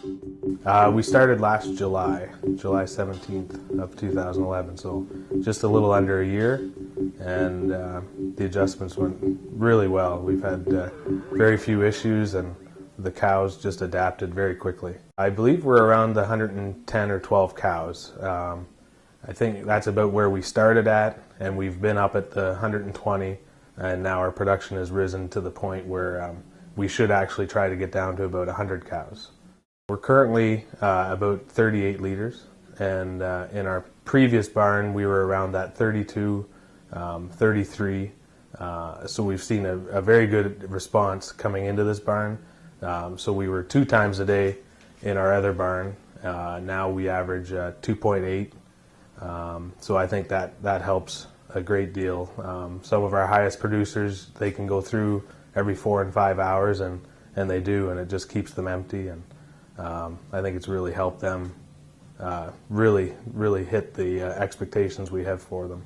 We started last July 17th of 2011, so just a little under a year, and the adjustments went really well. We've had very few issues, and the cows just adapted very quickly. I believe we're around the 110 or 12 cows. I think that's about where we started at, and we've been up at the 120, and now our production has risen to the point where we should actually try to get down to about 100 cows. We're currently about 38 liters, and in our previous barn we were around that 32, 33, so we've seen a very good response coming into this barn. So we were 2 times a day in our other barn. Now we average 2.8, so I think that helps a great deal. Some of our highest producers, they can go through every 4 and 5 hours, and they do, and it just keeps them empty, and I think it's really helped them really hit the expectations we have for them.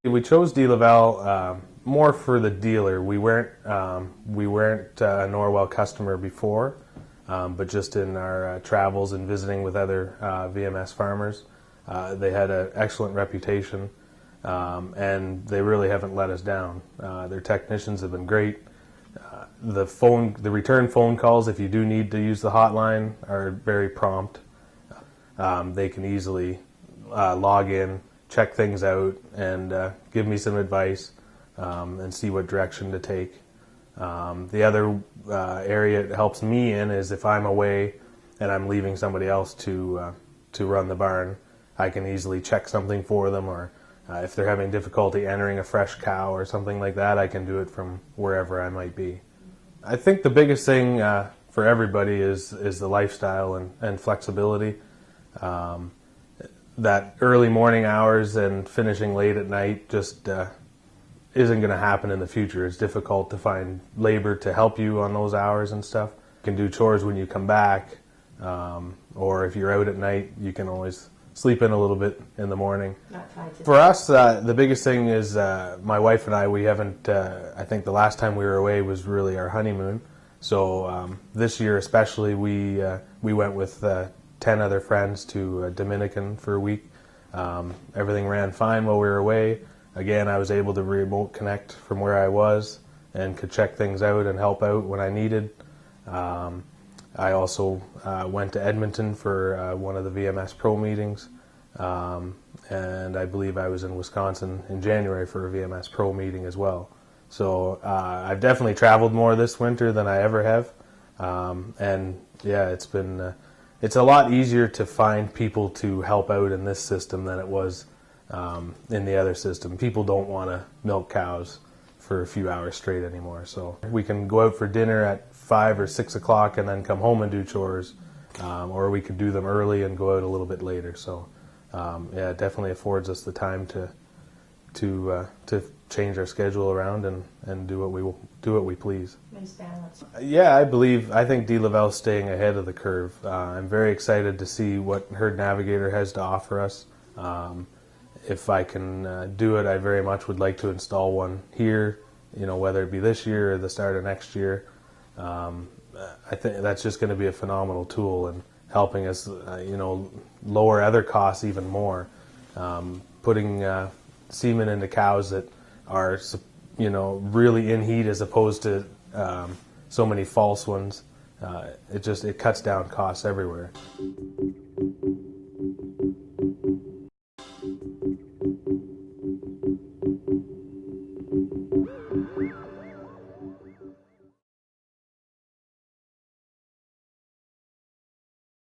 We chose DeLaval more for the dealer. We weren't a Norwell customer before, but just in our travels and visiting with other VMS farmers, they had an excellent reputation, and they really haven't let us down. Their technicians have been great. The return phone calls, if you do need to use the hotline, are very prompt. They can easily log in, check things out, and give me some advice and see what direction to take. The other area it helps me in is if I'm away and I'm leaving somebody else to run the barn, I can easily check something for them, or if they're having difficulty entering a fresh cow or something like that, I can do it from wherever I might be. I think the biggest thing for everybody is the lifestyle and flexibility. That early morning hours and finishing late at night just isn't going to happen in the future. It's difficult to find labor to help you on those hours and stuff. You can do chores when you come back, or if you're out at night, you can always sleep in a little bit in the morning. For us, the biggest thing is my wife and I, we haven't, I think the last time we were away was really our honeymoon. So this year especially, we went with 10 other friends to Dominican for a week. Everything ran fine while we were away. Again, I was able to remote connect from where I was and could check things out and help out when I needed. I also went to Edmonton for one of the VMS Pro meetings, and I believe I was in Wisconsin in January for a VMS Pro meeting as well. So I've definitely traveled more this winter than I ever have, and yeah, it's a lot easier to find people to help out in this system than it was in the other system. People don't want to milk cows for a few hours straight anymore, so we can go out for dinner at 5 or 6 o'clock and then come home and do chores, or we could do them early and go out a little bit later. So yeah, it definitely affords us the time to change our schedule around and do what we please. Nice balance. Yeah, I think DeLaval's staying ahead of the curve. I'm very excited to see what Herd Navigator has to offer us. If I can do it, I very much would like to install one here, whether it be this year or the start of next year. I think that's just going to be a phenomenal tool and helping us, lower other costs even more. Putting semen into cows that are, really in heat as opposed to so many false ones. It cuts down costs everywhere.